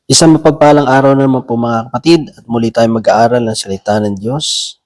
Isang mapagpalang araw naman po mga kapatid at muli tayong mag-aaral ng salita ng Diyos.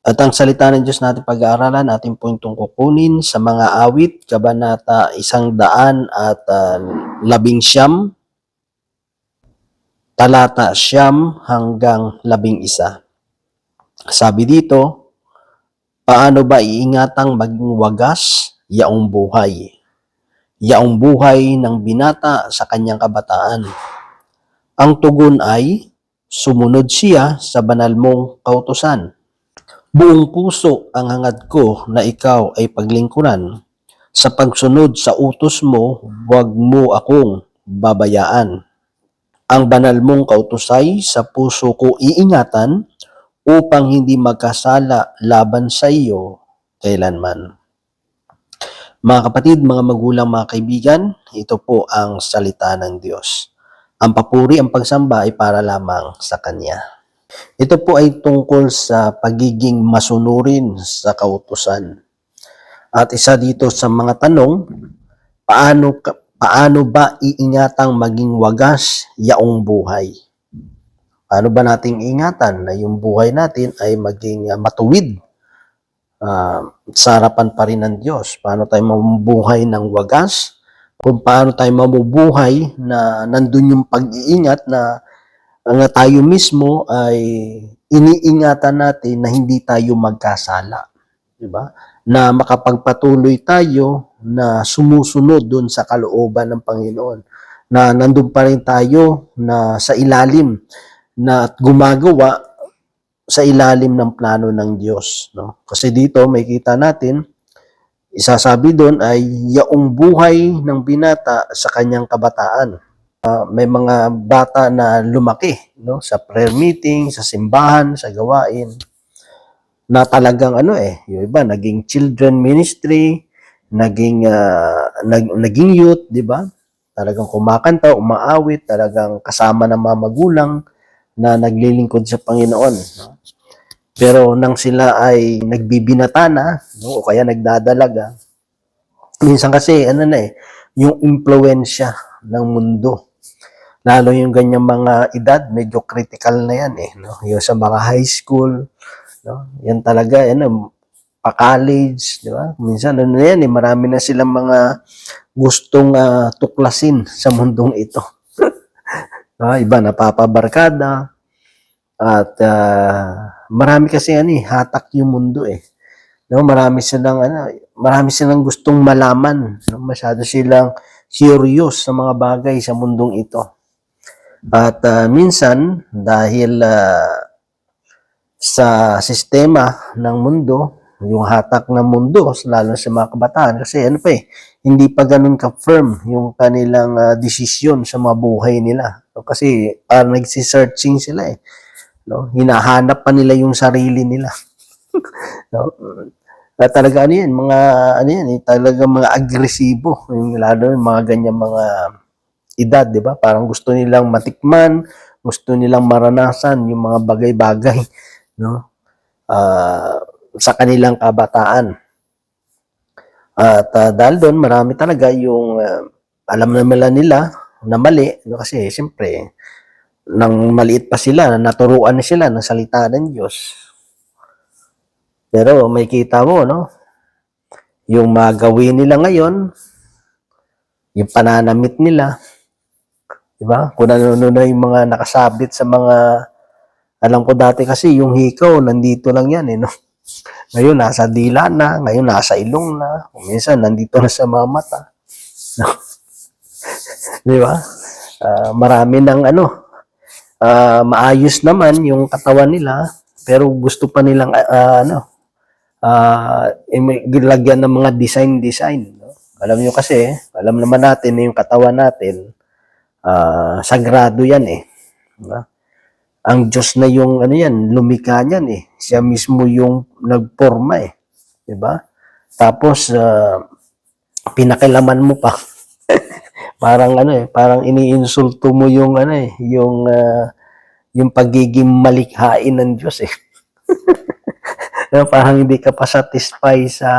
At ang salita ng Diyos natin pag-aaralan, natin po itong kukunin sa mga awit, kabanata 119, talata 9 hanggang 11. Sabi dito, paano ba iingatang maging wagas yaong buhay? Yaong buhay ng binata sa kanyang kabataan. Ang tugon ay, sumunod siya sa banal mong kautusan. Buong puso ang hangad ko na ikaw ay paglingkuran. Sa pagsunod sa utos mo, huwag mo akong babayaan. Ang banal mong kautusay sa puso ko iingatan upang hindi magkasala laban sa iyo kailanman. Mga kapatid, mga magulang, mga kaibigan, ito po ang salita ng Diyos. Ang papuri, ang pagsamba ay para lamang sa Kanya. Ito po ay tungkol sa pagiging masunurin sa kautusan. At isa dito sa mga tanong, paano ba iingatang maging wagas yaong buhay? Paano ba nating ingatan na yung buhay natin ay maging matuwid sa harapan pa rin ng Diyos? Paano tayo mamubuhay ng wagas? Kung paano tayo mamubuhay na nandun yung pag-iingat na tayo mismo ay iniingatan natin na hindi tayo magkasala, di ba? Na makapagpatuloy tayo na sumusunod doon sa kalooban ng Panginoon. Na nandun pa rin tayo na sa ilalim na gumagawa sa ilalim ng plano ng Diyos, no? Kasi dito may kita natin, isasabi doon ay yaong buhay ng binata sa kanyang kabataan. May mga bata na lumaki, no, sa prayer meeting, sa simbahan, sa gawain, na talagang yung iba naging children ministry, naging youth, di ba? Talagang kumakanta, umaawit, talagang kasama ng mga magulang na naglilingkod sa Panginoon, no? Pero nang sila ay nagbibinata na, no, o kaya nagdadalaga, minsan kasi yung impluwensya ng mundo, lalo yung ganyang mga edad, medyo critical na yan no? Yung sa mga high school, no? Yan talaga, pa-college, di ba? Minsan yan marami na silang mga gustong tuklasin sa mundong ito. Iba napapabarkada, at marami kasi hatak yung mundo no? Marami silang gustong malaman, no? Masyado silang curious sa mga bagay sa mundong ito. At minsan, dahil sa sistema ng mundo, yung hatak ng mundo, lalo sa mga kabataan, kasi hindi pa ganun ka-firm yung kanilang desisyon sa mga buhay nila. So, kasi nagsisearching sila no? Hinahanap pa nila yung sarili nila. No? Talaga talaga mga agresibo, yung lalo yung mga ganyan mga edad, di ba? Parang gusto nilang matikman, gusto nilang maranasan yung mga bagay-bagay, no? Sa kanilang kabataan. At dahil doon, marami talaga yung alam naman nila na mali, no? Kasi siyempre, nang maliit pa sila, naturuan na sila ng salita ng Diyos. Pero may kita mo, no? Yung mga gawin nila ngayon, yung pananamit nila, diba? Kung ano na yung mga nakasabit sa mga, alam ko dati kasi yung hikaw, nandito lang yan no? Ngayon, nasa dila na, ngayon nasa ilong na, minsan nandito na sa mga mata. No? Diba? Marami ng maayos naman yung katawan nila, pero gusto pa nilang gilagyan ng mga design. No? Alam nyo kasi, alam naman natin na yung katawan natin, sagrado yan diba? Ang Diyos na yung lumikha niyan Siya mismo yung nagporma diba? Tapos pinakilaman mo pa. Parang parang iniinsulto mo yung yung pagiging malikhain ng Diyos parang hindi ka pa satisfy sa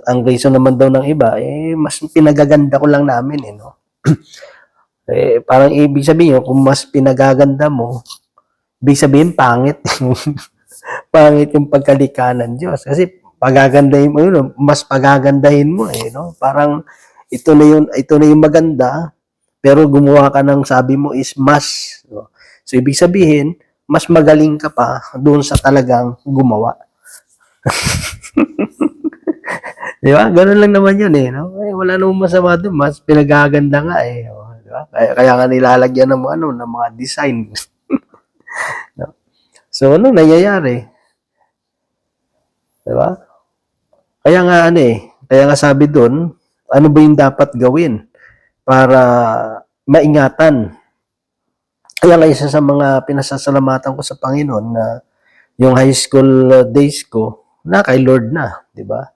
ang reason naman daw ng iba mas pinagaganda ko lang namin no? Parang ibig sabihin, kung mas pinagaganda mo, ibig sabihin pangit. Pangit yung pagkalikha ng Diyos. Kasi pagagandahin mo yun, mas pagagandahin mo no? Parang ito na yung maganda, pero gumawa ka ng sabi mo is mas. No? So ibig sabihin, mas magaling ka pa doon sa talagang gumawa. Di ba? Ganun lang naman yun no? Wala namang masama doon, mas pinagaganda nga di ba? Kaya nga nilalagyan ng ng mga design. No? So ano nangyayari? Di ba? Kaya nga kaya nga sabi doon, ano ba yung dapat gawin para maingatan? Kaya nga isa sa mga pinasasalamatan ko sa Panginoon na yung high school days ko na kay Lord na, di ba?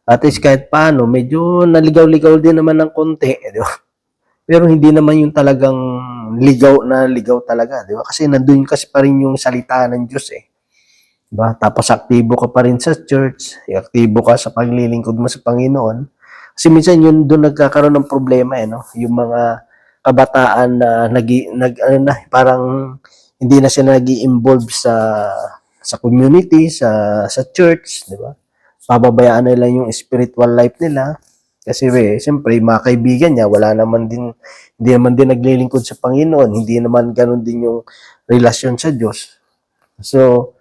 At least kahit paano, medyo naligaw-ligaw din naman ng konti, di ba? Pero hindi naman yung talagang ligaw na ligaw talaga, di ba? Kasi nandun kasi pa rin yung salita ng Diyos Diba? Tapos aktibo ka pa rin sa church, aktibo ka sa paglilingkod mo sa Panginoon. Kasi minsan yun doon nagkakaroon ng problema no? Yung mga kabataan na parang hindi na sila nag-i-involve sa community, sa church, di ba? Pababayaan nila yung spiritual life nila. Kasi siyempre, mga kaibigan niya, hindi naman din naglilingkod sa Panginoon, hindi naman ganun din yung relasyon sa Diyos. So,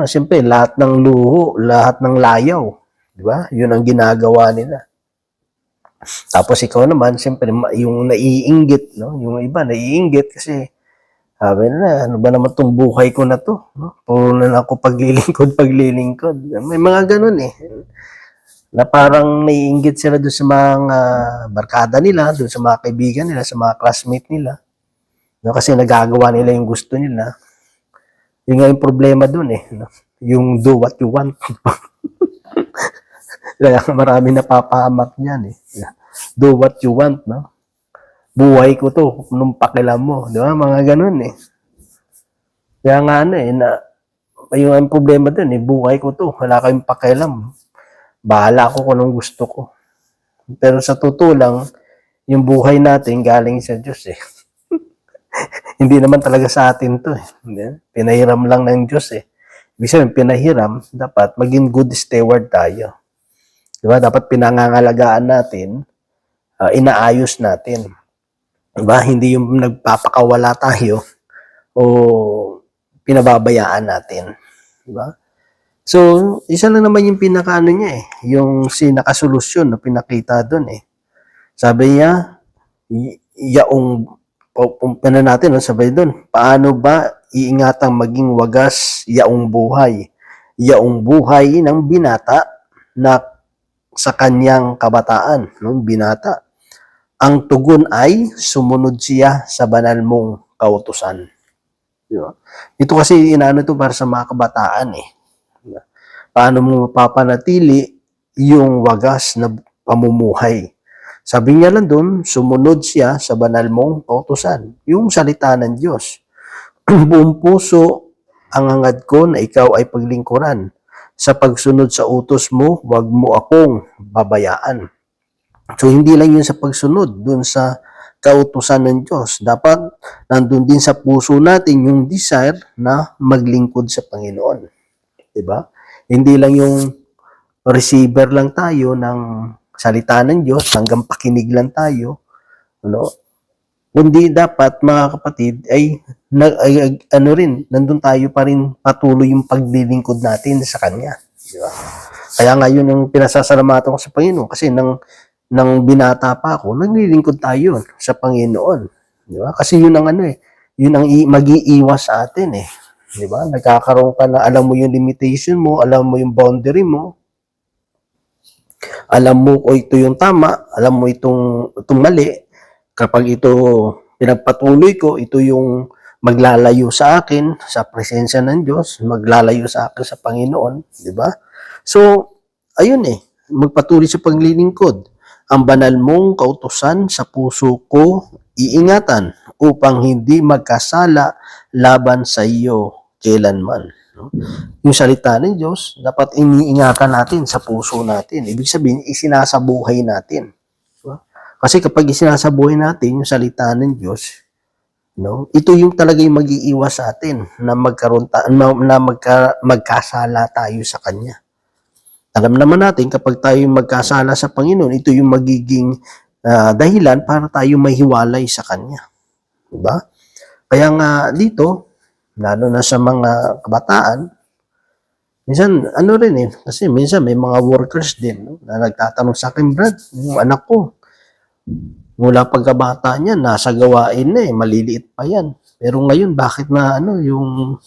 siyempre, lahat ng luho, lahat ng layaw, di ba? Yun ang ginagawa nila. Tapos ikaw naman, siyempre, yung naiinggit, no? Yung iba, naiinggit kasi, sabi na, ano ba naman tong buhay ko na to? No? Puro na ako paglilingkod. May mga ganun na parang naiinggit sila doon sa mga barkada nila, doon sa mga kaibigan nila, sa mga classmate nila. No? Kasi nagagawa nila yung gusto nila. Yung nga yung problema dun no? Yung do what you want. Kaya marami napapahamak niyan Do what you want, no? Buhay ko to, nung pakialam mo. Di ba? Mga ganun Kaya nga yung problema dun buhay ko to, wala kayong pakialam. Bahala ako kung anong gusto ko. Pero sa totoo lang, yung buhay natin galing sa Diyos Hindi naman talaga sa atin to Pinahiram lang ng Diyos Ibig sabihin, pinahiram, dapat maging good steward tayo. Diba? Dapat pinangangalagaan natin, inaayos natin. Diba? Hindi yung nagpapakawala tayo o pinababayaan natin. Diba? So, isa lang naman yung pinakaano niya yung sinakasolusyon na pinakita doon Sabi niya, yaong pumpana natin, sabay doon. Paano ba iingatang maging wagas yaong buhay? Yaong buhay ng binata na sa kanyang kabataan, binata. Ang tugon ay sumunod siya sa banal mong kautusan. Diba? Ito kasi inaano to para sa mga kabataan Diba? Paano mo mapapanatili yung wagas na pamumuhay? Sabi niya lang doon, sumunod siya sa banal mong kautusan, yung salita ng Diyos. Buong puso ang hangad ko na ikaw ay paglingkuran. Sa pagsunod sa utos mo, wag mo akong babayaan. So, hindi lang yun sa pagsunod dun sa kautusan ng Diyos. Dapat nandun din sa puso natin yung desire na maglingkod sa Panginoon. Diba? Hindi lang yung receiver lang tayo ng salita ng Diyos, hanggang pakinig lang tayo, kundi dapat, mga kapatid, nandun tayo pa rin patuloy yung paglilingkod natin sa Kanya. Diba? Kaya nga yun yung pinasasalamatan ko sa Panginoon kasi nang binata pa ako, naglilingkod tayo sa Panginoon. Diba? Kasi yun ang yun ang mag-iiwas sa atin Diba? Nagkakaroon ka na, alam mo yung limitation mo, alam mo yung boundary mo, alam mo kung ito yung tama, alam mo itong mali. Kapag ito pinagpatuloy ko, ito yung maglalayo sa akin sa presensya ng Diyos, maglalayo sa akin sa Panginoon, di ba? So, ayun magpatuloy sa paglilingkod. Ang banal mong kautusan sa puso ko iingatan upang hindi magkasala laban sa iyo kailanman. Yung salita ng Diyos, dapat iniingatan natin sa puso natin. Ibig sabihin, isinasabuhay natin. Diba? Kasi kapag isinasabuhay natin yung salita ng Diyos, no, ito yung talaga yung mag-iiwas sa atin na magkasala tayo sa Kanya. Alam naman natin kapag tayo magkasala sa Panginoon, ito yung magiging dahilan para tayo mahiwalay sa Kanya. Diba? Kaya nga dito, lalo na sa mga kabataan, minsan, ano rin kasi minsan may mga workers din, no, na nagtatanong sa akin, Brad, yung anak ko, mula pagkabata niya, nasa gawain na maliliit pa yan. Pero ngayon, bakit na yung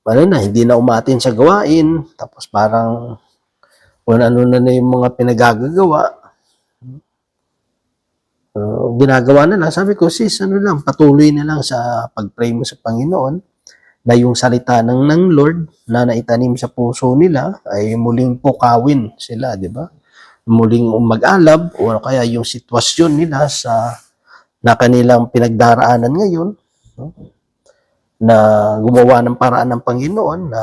hindi na umatin sa gawain, tapos parang kung ano na yung mga pinagagagawa, ginagawa na lang. Sabi ko, sis, patuloy na lang sa pag-pray mo sa Panginoon, na yung salita ng Lord na naitanim sa puso nila ay muling pukawin sila, di ba? Muling mag-alab o kaya yung sitwasyon nila na kanilang pinagdaraanan ngayon, no? Na gumawa ng paraan ng Panginoon na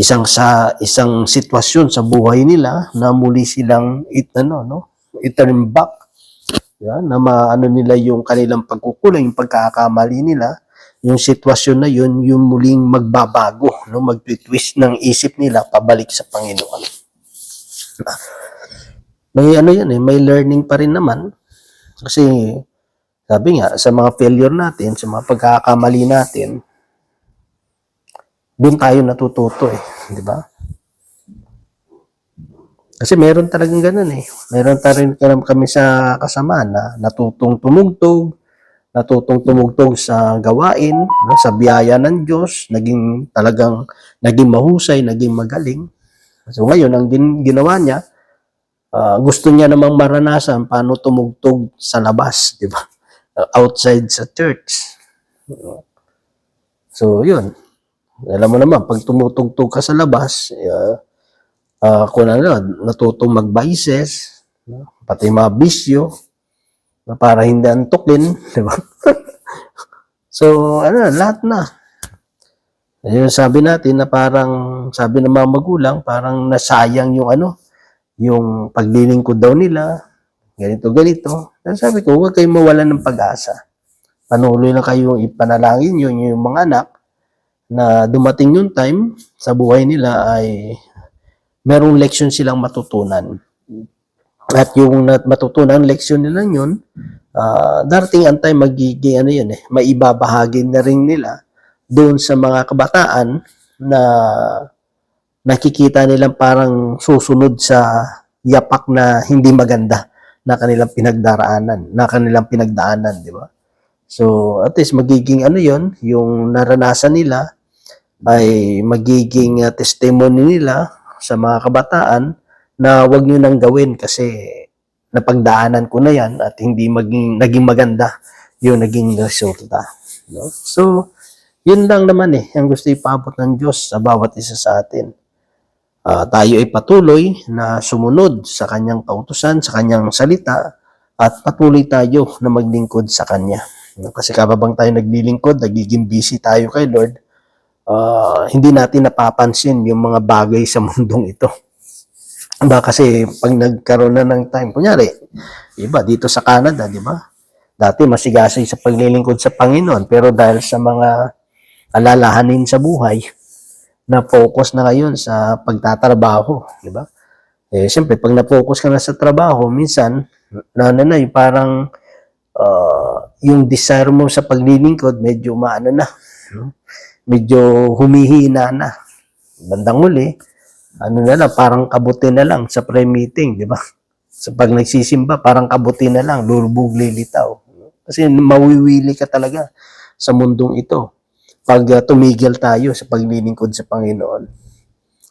isang sitwasyon sa buhay nila na muli silang turn back, na maano nila yung kanilang pagkukulang, yung pagkakamali nila, yung sitwasyon na yun, yung muling magbabago, no, mag-twist ng isip nila pabalik sa Panginoon. May may learning pa rin naman kasi sabi nga sa mga failure natin, sa mga pagkakamali natin, doon tayo natututo di ba? Kasi meron talagang ganun Meron kami sa kasama na natutong tumugtog sa gawain, no, sa biyaya ng Diyos, naging mahusay, naging magaling. So ngayon, ang ginawa niya, gusto niya namang maranasan paano tumugtog sa labas, di ba? Outside sa church. So, yun. Alam mo naman, pag tumutugtog ka sa labas, kung natutong mag-vices, pati mga bisyo, na para hindi antukin, di ba? So, lahat na. Ayun, sabi natin na parang, sabi ng mga magulang, parang nasayang yung paglilingkod daw nila, ganito. Pero sabi ko, huwag kayong mawalan ng pag-asa. Panuloy na kayong ipanalangin yung mga anak na dumating yung time sa buhay nila ay merong leksyon silang matutunan. At yung matutunan leksyon nila yun, darating ang time magiging maibabahagi na rin nila doon sa mga kabataan na nakikita nilang parang susunod sa yapak na hindi maganda na kanilang pinagdaanan, di ba? So, at least magiging yung naranasan nila ay magiging testimony nila sa mga kabataan na wag nyo nang gawin kasi napagdaanan ko na yan at hindi naging maganda yung naging resulta. No? So, yun lang naman ang gusto ipaabot ng Diyos sa bawat isa sa atin. Tayo ay patuloy na sumunod sa kanyang kautusan, sa kanyang salita, at patuloy tayo na maglingkod sa kanya. Kasi kapabang tayo naglilingkod, nagiging busy tayo kay Lord, hindi natin napapansin yung mga bagay sa mundong ito. Kasi pag nagkaroon na ng time, kunyari, iba dito sa Canada, di ba? Dati masigasay sa paglilingkod sa Panginoon, pero dahil sa mga alalahanin sa buhay, na focus na ngayon sa pagtatrabaho, di ba? Siyempre, pag na-focus ka na sa trabaho, minsan, yung parang yung desire mo sa paglilingkod, medyo medyo humihina na. Bandang huli, parang kabuti na lang sa prayer meeting, di ba? So, pag nagsisimba, parang kabuti na lang, lulubog, lilitaw. Kasi mawiwili ka talaga sa mundong ito pag tumigil tayo sa paglilingkod sa Panginoon.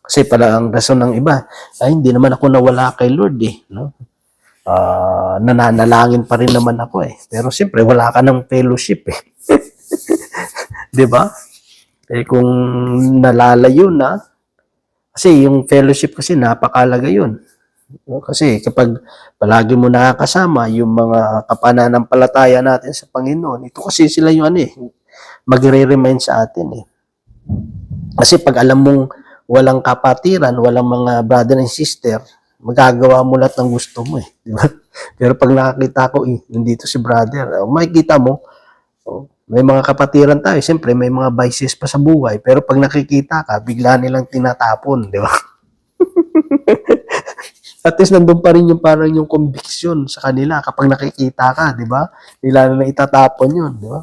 Kasi pala ang rason ng iba, hindi naman ako nawala kay Lord no? Nananalangin pa rin naman ako Pero siyempre, wala ka ng fellowship di ba? Kung nalalayo na, kasi yung fellowship kasi napakalaga yun. Kasi kapag palagi mo nakakasama yung mga kapananampalataya natin sa Panginoon, ito kasi sila yung magre-remind sa atin Kasi pag alam mong walang kapatiran, walang mga brother and sister, magagawa mo lahat ng gusto mo eh, di ba? Pero pag nakakita ko, nandito si brother, makikita mo, may mga kapatiran tayo, siyempre may mga vices pa sa buhay, pero pag nakikita ka, bigla nilang tinatapon, di ba? At least nandun pa rin yung parang yung conviction sa kanila kapag nakikita ka, di ba? Bigla na itatapon yun, di ba?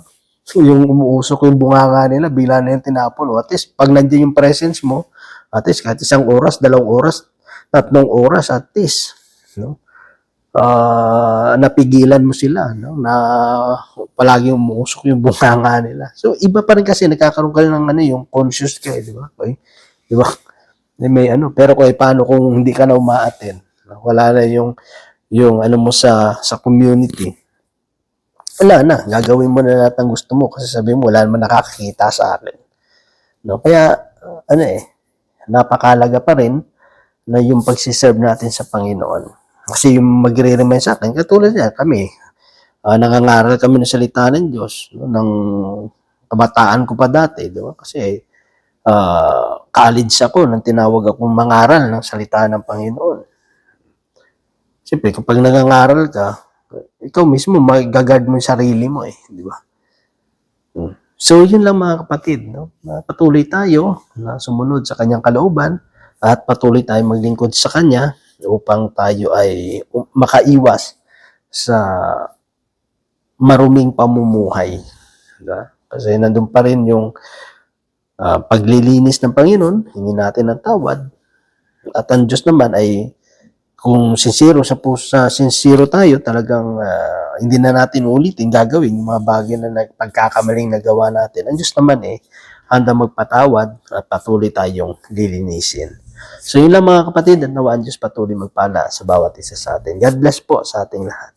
Yung umuusok yung bunganga nila, bigla na yung tinapon. O at least, pag nandiyan yung presence mo, at least kahit 1 oras, 2 oras, 3 oras at least, no? Napigilan mo sila, no? Na palagi umuusok yung bunganga nila. So, iba pa rin kasi, nagkakaroon ka ng yung conscious ka, di ba? Okay? Di ba? May pero kung paano kung hindi ka na umaattend, wala na yung mo sa community, wala na, gagawin mo na lahat ng gusto mo kasi sabi mo wala naman nakakakita sa akin, no? Kaya napakalaga pa rin na yung pagsiserve natin sa Panginoon, kasi yung magre-remind sa akin katulad niya kami, nangangaral kami ng salita ng Diyos, no, ng kabataan ko pa dati, di ba? Kasi college ako nang tinawag akong mangaral ng salita ng Panginoon. Siyempre, kapag nangangaral ka, ikaw mismo magagard mo yung sarili mo di ba? So, yun lang mga kapatid, no? Patuloy tayo na sumunod sa kanyang kalooban at patuloy tayo maglingkod sa kanya upang tayo ay makaiwas sa maruming pamumuhay. Diba? Kasi nandun pa rin yung paglilinis ng Panginoon, hingin natin ng tawad. At ang Diyos naman ay kung sincero sincero tayo, talagang hindi na natin ulitin gagawin yung mga bagay na pagkakamaling nagawa natin. Ang Diyos naman handa magpatawad at patuloy tayong lilinisin. So yun lang mga kapatid, at nawa ang Diyos patuloy magpala sa bawat isa sa atin. God bless po sa ating lahat.